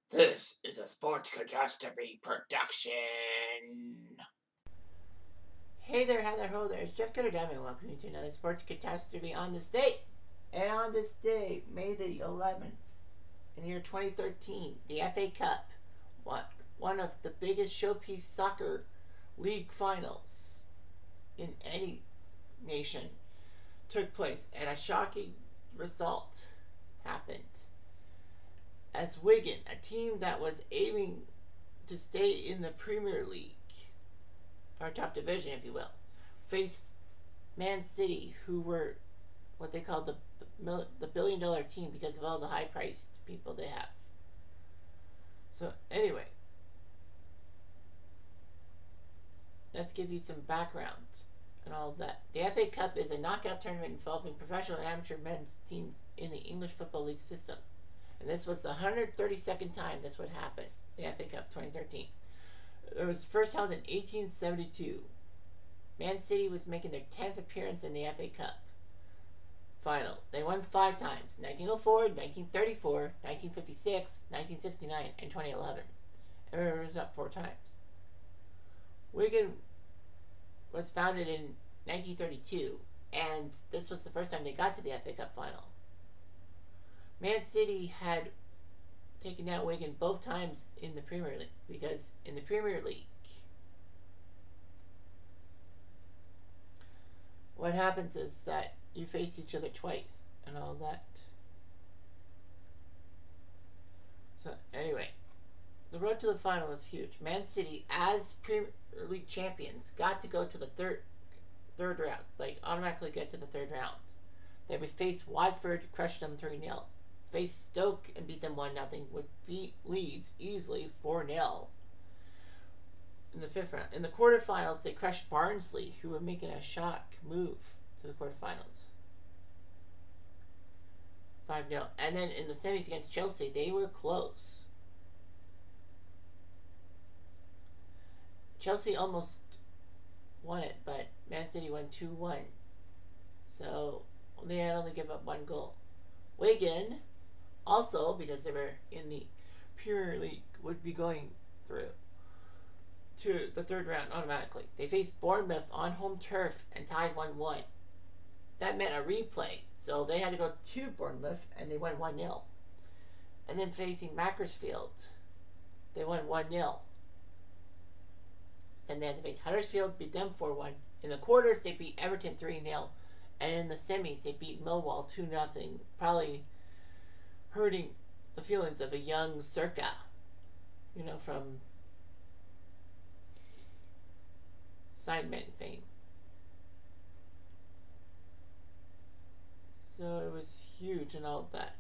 This is a Sports Catastrophe production. Hey there, how there, ho there. It's Jeff Cutter, welcome you to another Sports Catastrophe on this date. And on this day, May the 11th, in the year 2013, the FA Cup, one of the biggest showpiece soccer league finals in any nation, took place, and a shocking result happened. As Wigan, a team that was aiming to stay in the Premier League, or top division, if you will, faced Man City, who were what they called the billion-dollar team because of all the high-priced people they have. So anyway, let's give you some background and all of that. The FA Cup is a knockout tournament involving professional and amateur men's teams in the English Football League system. And this was the 132nd time this would happen, the FA Cup 2013. It was first held in 1872. Man City was making their 10th appearance in the FA Cup final. They won 5 times: 1904, 1934, 1956, 1969, and 2011. And it was up 4 times. Wigan was founded in 1932, and this was the first time they got to the FA Cup final. Man City had taken down Wigan both times in the Premier League, because in the Premier League, what happens is that you face each other twice and all that. So anyway, the road to the final was huge. Man City, as Premier League champions, got to go to the third round. Like, automatically get to the third round. They would face Watford, crush them 3-0. Face Stoke and beat them 1-0. Would beat Leeds easily 4-0 in the 5th round. In the quarterfinals, they crushed Barnsley, who were making a shock move to the quarterfinals, 5-0. And then in the semis against Chelsea, they were close. Chelsea almost won it, but Man City won 2-1. So they had only given up 1 goal. Wigan, also, because they were in the Premier League, would be going through to the 3rd round automatically. They faced Bournemouth on home turf and tied 1-1. That meant a replay, so they had to go to Bournemouth, and they won 1-0. And then facing Macclesfield, they won 1-0. Then they had to face Huddersfield, beat them 4-1. In the quarters, they beat Everton 3-0. And in the semis, they beat Millwall 2-0, probably hurting the feelings of a young Circa, from Sidemen fame. So it was huge and all that.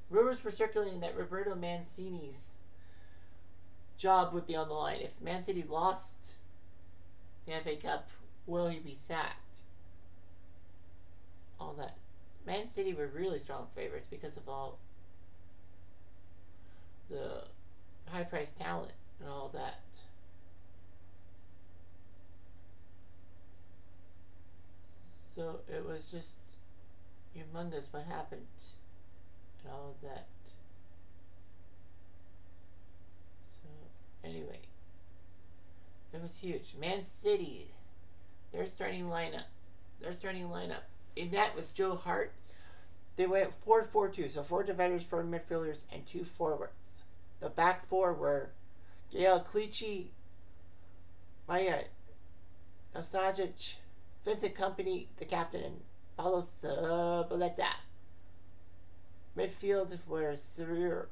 Rumors were circulating that Roberto Mancini's job would be on the line. If Man City lost the FA Cup, will he be sacked? All that. Man City were really strong favorites because of all the high-priced talent and all that. So it was just humongous what happened and all of that. So anyway, it was huge. Man City, their starting lineup. In that was Joe Hart. They went 4-4-2, so 4 defenders, 4 midfielders, and 2 forwards. The back 4 were Gael Clichy, Maya Osajic, Vincent Kompany, the captain, and Paulo Zabaleta. Midfield were Samir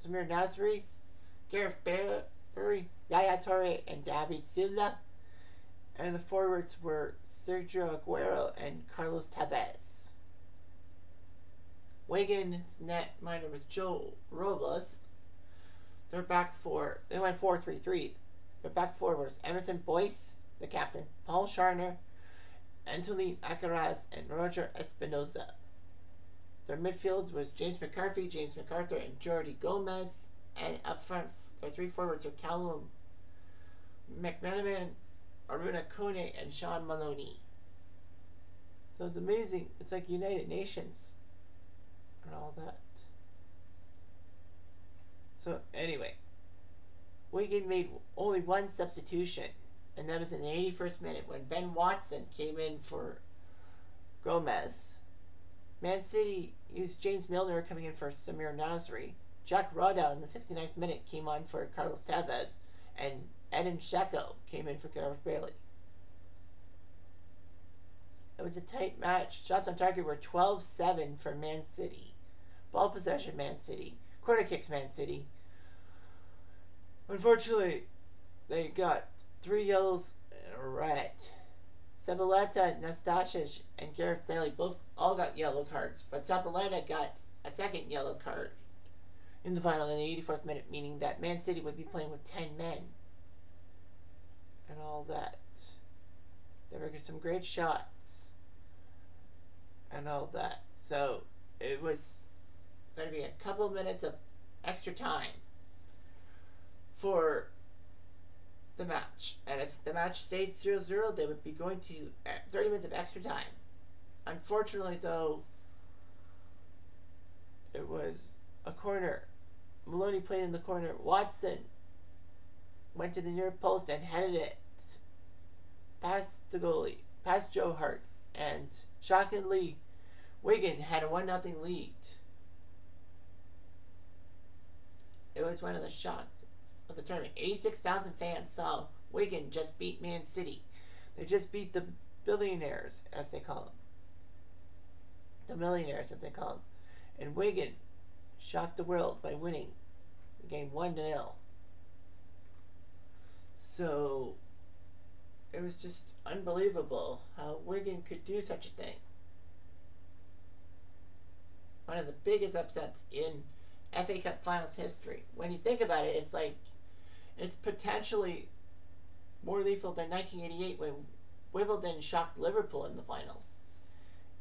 Nasri, Gareth Barry, Yaya Torre, and David Silva. And the forwards were Sergio Aguero and Carlos Tevez. Wigan's netminder was Joe Robles. Their back 4, they went 4-3-3. Their back 4 was Emerson Boyce, the captain, Paul Scharner, Antolin Alcaraz, and Roger Espinoza. Their midfield was James McCarthy, James MacArthur, and Jordi Gomez. And up front, their 3 forwards were Callum McManaman, Aruna Kone, and Sean Maloney. So it's amazing. It's like United Nations and all that. So anyway, Wigan made only one substitution, and that was in the 81st minute when Ben Watson came in for Gomez. Man City used James Milner coming in for Samir Nasri. Jack Rodda in the 69th minute came on for Carlos Tevez, and Edin Dzeko came in for Gareth Bailey. It was a tight match. Shots on target were 12-7 for Man City. Ball possession, Man City. Corner kicks, Man City. Unfortunately, they got 3 yellows and a red. Zabaleta, Nastasic, and Gareth Bailey all got yellow cards, but Zabaleta got a second yellow card in the final in the 84th minute, meaning that Man City would be playing with 10 men. And all that. There were some great shots. And all that. So, it was going to be a couple of minutes of extra time for the match. And if the match stayed 0-0, they would be going to 30 minutes of extra time. Unfortunately, though, it was a corner. Maloney played in the corner. Watson went to the near post and headed it past the goalie, past Joe Hart, and shockingly, Wigan had a 1-0 lead. It was one of the shocks of the tournament. 86,000 fans saw Wigan just beat Man City. They just beat the billionaires, as they call them. The millionaires, as they call them. And Wigan shocked the world by winning the game 1-0. So, it was just unbelievable how Wigan could do such a thing. One of the biggest upsets in FA Cup Finals history. When you think about it, it's like, it's potentially more lethal than 1988 when Wimbledon shocked Liverpool in the final.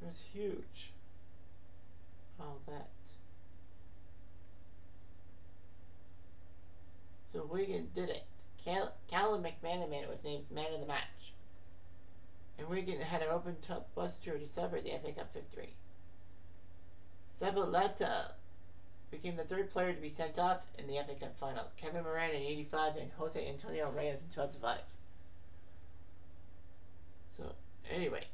It was huge. All that. So Wigan did it. Callum McManaman was named man of the match. And Wigan had an open top bus tour to celebrate the FA Cup victory. Zabaleta became the 3rd player to be sent off in the FA Cup final. Kevin Moran in 85 and Jose Antonio Reyes in 2005. So, anyway.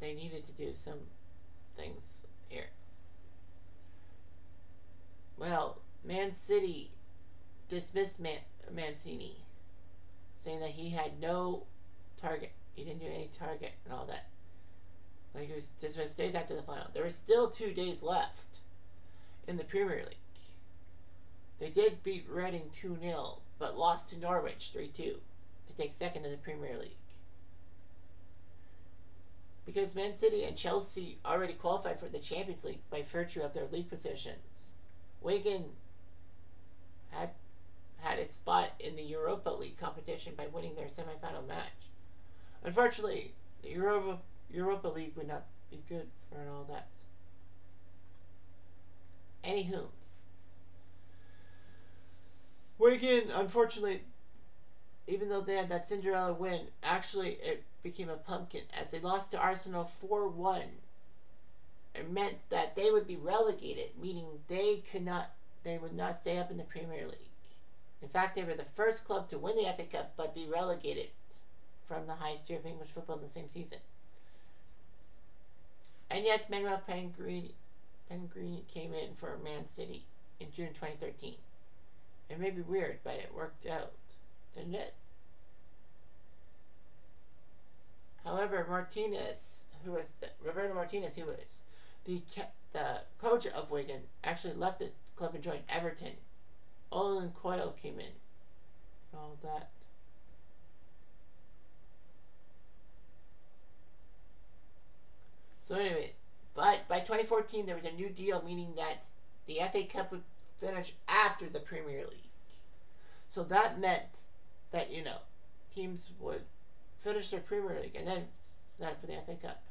They needed to do some things here. Well, Man City dismissed Mancini, saying that he had no target. He didn't do any target and all that. Like, it was dismissed days after the final. There were still 2 days left in the Premier League. They did beat Reading 2-0, but lost to Norwich 3-2 to take second in the Premier League. Because Man City and Chelsea already qualified for the Champions League by virtue of their league positions. Wigan had its spot in the Europa League competition by winning their semi-final match. Unfortunately, the Europa League would not be good for all that. Anywho, Wigan, unfortunately, even though they had that Cinderella win, actually it became a pumpkin as they lost to Arsenal 4-1. It meant that they would be relegated, meaning they would not stay up in the Premier League. In fact, they were the first club to win the FA Cup but be relegated from the highest tier of English football in the same season. And yes, Manuel Pellegrini came in for Man City in June 2013. It may be weird, but it worked out, didn't it? However, Roberto Martinez, who was the coach of Wigan, actually left the club and joined Everton. Olin Coyle came in. All that. So anyway, but by 2014 there was a new deal, meaning that the FA Cup would finish after the Premier League. So that meant that, teams would finish their Premier League and then sign up for the FA Cup.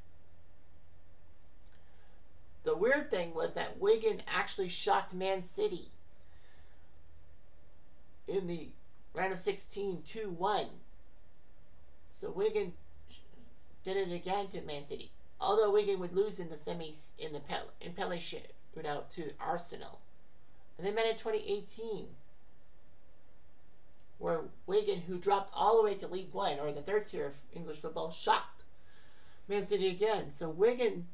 The weird thing was that Wigan actually shocked Man City in the round of 16 2-1. So Wigan did it again to Man City. Although Wigan would lose in the semis in the Pele shootout to Arsenal. And they met in 2018, where Wigan, who dropped all the way to League One, or the third tier of English football, shocked Man City again. So Wigan,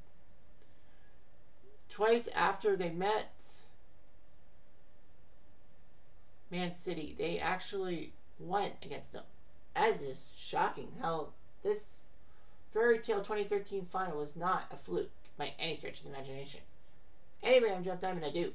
twice after they met Man City, they actually won against them. That is shocking how this fairy tale 2013 final was not a fluke by any stretch of the imagination. Anyway, I'm Jeff Diamond. I do